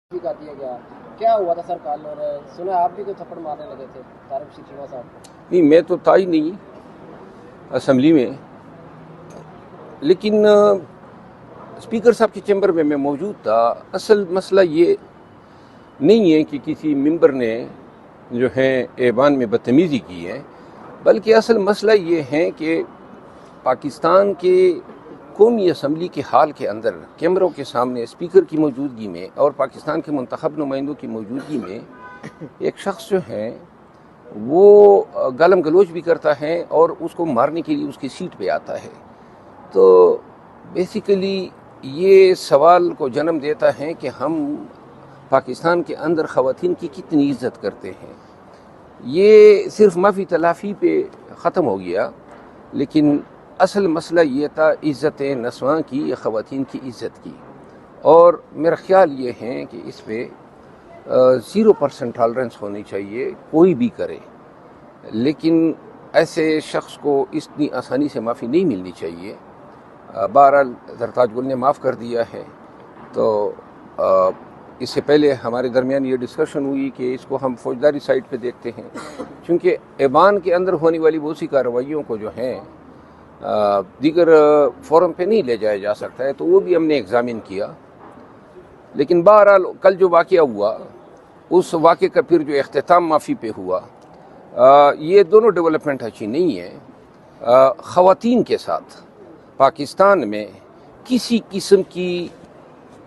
का दिया गया। क्या हुआ था सर कल? और सुना आप भी कोई थप्पड़ मारने लगे थे तारिक शिकवा साहब को। नहीं, मैं तो था ही नहीं असम्बली में, लेकिन स्पीकर साहब के चैम्बर में मैं मौजूद था। असल मसला ये नहीं है कि किसी मेंबर ने जो है ऐवान में बदतमीज़ी की है, बल्कि असल मसला ये है कि पाकिस्तान के कौमी असम्बली के हाल के अंदर कैमरों के सामने स्पीकर की मौजूदगी में और पाकिस्तान के मुंतखब नुमाइंदों की मौजूदगी में एक शख्स जो है वो गालम गलोच भी करता है और उसको मारने के लिए उसकी सीट पे आता है। तो बेसिकली ये सवाल को जन्म देता है कि हम पाकिस्तान के अंदर ख़वातीन की कितनी इज़्ज़त करते हैं। ये सिर्फ माफ़ी तलाफ़ी पे ख़त्म हो गया, लेकिन असल मसला ये था इज़्ज़त नस्वां की या ख़वातीन की इज़्ज़त की। और मेरा ख़्याल ये है कि इस पे 0% टॉलरेंस होनी चाहिए, कोई भी करे, लेकिन ऐसे शख्स को इतनी आसानी से माफ़ी नहीं मिलनी चाहिए। बहरहाल जरताज गुल ने माफ़ कर दिया है, तो इससे पहले हमारे दरमियान ये डिस्कशन हुई कि इसको हम फौजदारी साइड पे देखते हैं, क्योंकि ऐवान के अंदर होने वाली बहुत सी कार्रवाइयों को जो हैं दीगर फोरम पे नहीं ले जाया जा सकता है, तो वो भी हमने एग्ज़ामिन किया। लेकिन बहरहाल कल जो वाक़या हुआ, उस वाक़े का फिर जो इख्तिताम माफ़ी पे हुआ, ये दोनों डेवलपमेंट अच्छी नहीं है। ख़वातीन के साथ पाकिस्तान में किसी किस्म की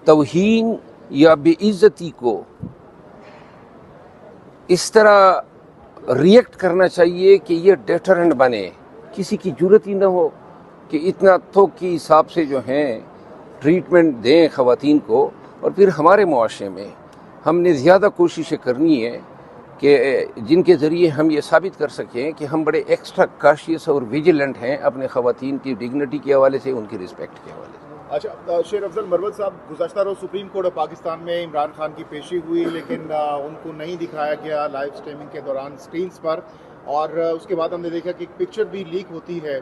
तौहीन या बेइज्जती को इस तरह रिएक्ट करना चाहिए कि ये डेटरेंट बने, किसी की जुर्रत ही ना हो कि इतना थोक के हिसाब से जो हैं ट्रीटमेंट दें ख़वातीन को। और फिर हमारे मुआशरे में हमने ज़्यादा कोशिशें करनी है कि जिनके ज़रिए हम ये साबित कर सकें कि हम बड़े एक्स्ट्रा काशियस और विजिलेंट हैं अपने ख़वातीन की डिग्निटी के हवाले से, उनकी रिस्पेक्ट के हवाले से। अच्छा, शेर अफजल मरवत साहब, गुज़श्ता रोज़ सुप्रीम कोर्ट ऑफ पाकिस्तान में इमरान खान की पेशी हुई, लेकिन उनको नहीं दिखाया गया लाइव स्ट्रीमिंग के दौरान स्क्रीन्स पर, और उसके बाद हमने देखा कि एक पिक्चर भी लीक होती है।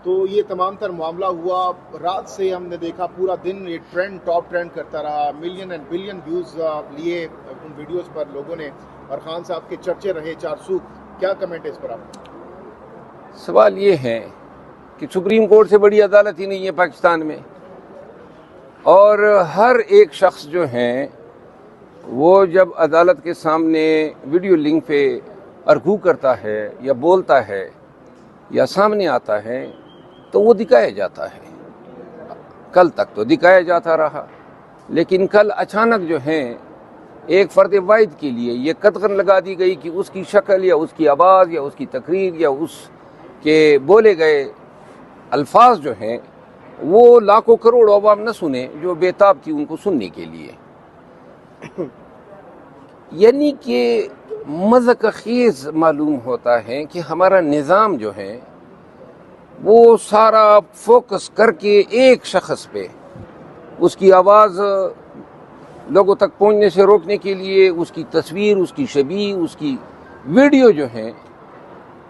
तो ये तमाम तर मामला हुआ। रात से हमने देखा पूरा दिन ये टॉप ट्रेंड करता रहा, मिलियन एंड बिलियन व्यूज़ लिए उन वीडियोज़ पर लोगों ने, और खान साहब के चर्चे रहे चारसूख। क्या कमेंट है इस पर आप? सवाल ये है कि सुप्रीम कोर्ट से बड़ी अदालत ही नहीं है पाकिस्तान में, और हर एक शख्स जो है वो जब अदालत के सामने वीडियो लिंक पे अर्गू करता है या बोलता है या सामने आता है तो वो दिखाया जाता है। कल तक तो दिखाया जाता रहा, लेकिन कल अचानक जो है एक फ़र्द वाहिद के लिए ये कतगन लगा दी गई कि उसकी शक्ल या उसकी आवाज़ या उसकी तकरीर या उसके बोले गए अल्फाज जो हैं वो लाखों करोड़ अवाम न सुने जो बेताब थी उनको सुनने के लिए। यानी कि मज़ाक खेज़ मालूम होता है कि हमारा निज़ाम जो है वो सारा फोकस करके एक शख्स पे उसकी आवाज़ लोगों तक पहुंचने से रोकने के लिए उसकी तस्वीर, उसकी छवि, उसकी वीडियो जो है,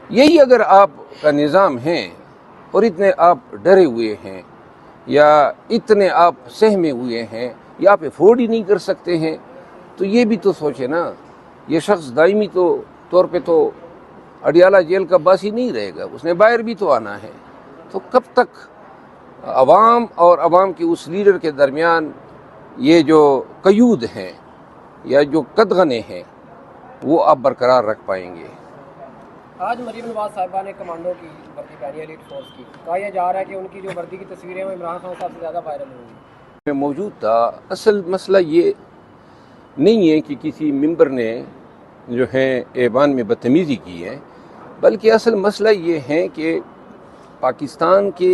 यही अगर आपका निज़ाम है और इतने आप डरे हुए हैं या इतने आप सहमे हुए हैं या आप अफोर्ड ही नहीं कर सकते हैं, तो ये भी तो सोचे ना, ये शख्स दायमी तौर पे तो अडियाला जेल का बासी नहीं रहेगा, उसने बाहर भी तो आना है। तो कब तक अवाम और अवाम के उस लीडर के दरमियान ये जो कयूद हैं या जो कदगने हैं वो आप बरकरार रख पाएंगे? आज मरीम नवाज साहिबा ने कमांडो की वर्दी पहनी है, एलीट फोर्स की। कहा यह जा रहा है कि उनकी जो वर्दी की तस्वीरें वो इमरान खान साहब से ज़्यादा वायरल होंगी। मैं मौजूद था। असल मसला ये नहीं है कि किसी मेंबर ने जो है ऐवान में बदतमीज़ी की है, बल्कि असल मसला ये है कि पाकिस्तान के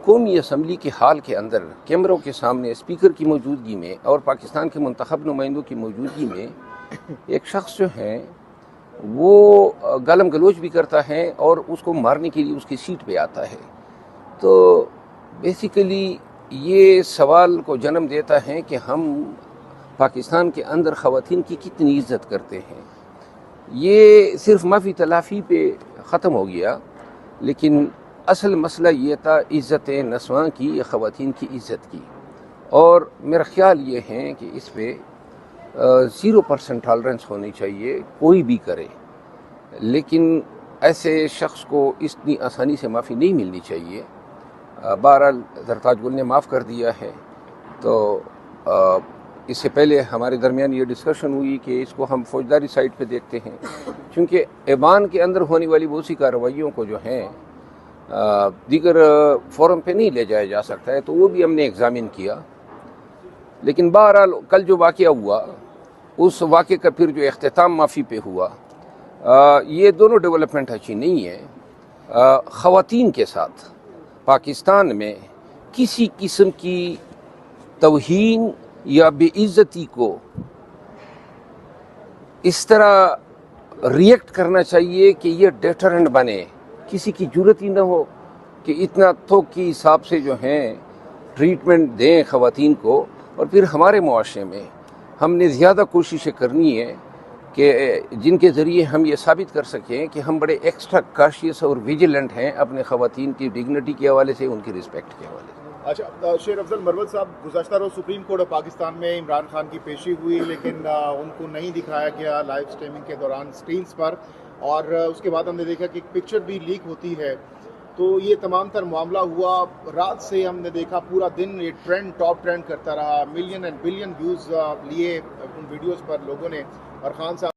कौमी असम्बली के हाल के अंदर कैमरों के सामने स्पीकर की मौजूदगी में और पाकिस्तान के मुंतखब नुमाइंदों की मौजूदगी में एक शख्स जो है वो गालम गलोच भी करता है और उसको मारने के लिए उसकी सीट पे आता है। तो बेसिकली ये सवाल को जन्म देता है कि हम पाकिस्तान के अंदर ख़वातीन की कितनी इज़्ज़त करते हैं। ये सिर्फ माफ़ी तलाफ़ी पे ख़त्म हो गया, लेकिन असल मसला ये था इज़्ज़त नस्वां की या ख़वातीन की इज़्ज़त की। और मेरा ख़्याल ये है कि इस पे 0% ٹالرنس ہونی چاہیے، کوئی بھی کرے، لیکن ایسے شخص کو اتنی آسانی سے معافی نہیں ملنی چاہیے۔ بہرحال زرتاج گل نے معاف کر دیا ہے، تو اس سے پہلے ہمارے درمیان یہ ڈسکشن ہوئی کہ اس کو ہم فوجداری سائٹ پہ دیکھتے ہیں، چونکہ ایوان کے اندر ہونے والی بہت سی کارروائیوں کو جو ہیں دیگر فورم پہ نہیں لے جایا جا سکتا ہے، تو وہ بھی ہم نے ایگزامن کیا۔ لیکن بہرحال کل جو واقعہ ہوا، اس واقعے کا پھر جو اختتام معافی پہ ہوا، یہ دونوں ڈیولپمنٹ اچھی نہیں ہے۔ خواتین کے ساتھ پاکستان میں کسی قسم کی توہین یا بے عزتی کو اس طرح ریئیکٹ کرنا چاہیے کہ یہ ڈیٹرنٹ بنے، کسی کی جرت ہی نہ ہو کہ اتنا تھوک کے حساب سے جو ہیں ٹریٹمنٹ دیں خواتین کو۔ اور پھر ہمارے معاشرے میں ہم نے زیادہ کوششیں کرنی ہے کہ جن کے ذریعے ہم یہ ثابت کر سکیں کہ ہم بڑے ایکسٹرا کاشیس اور ویجیلنٹ ہیں اپنے خواتین کی ڈگنیٹی کے حوالے سے، ان کی رسپیکٹ کے حوالے سے۔ اچھا، شیر افضل مروت صاحب، گزشتہ روز سپریم کورٹ آف پاکستان میں عمران خان کی پیشی ہوئی، لیکن ان کو نہیں دکھایا گیا لائیو اسٹریمنگ کے دوران اسکرینس پر، اور اس کے بعد ہم نے دیکھا کہ ایک پکچر بھی لیک ہوتی ہے، تو یہ تمام تر معاملہ ہوا۔ رات سے ہم نے دیکھا پورا دن یہ ٹاپ ٹرینڈ کرتا رہا، ملین اینڈ بلین ویوز لیے ان ویڈیوز پر لوگوں نے، اور خان صاحب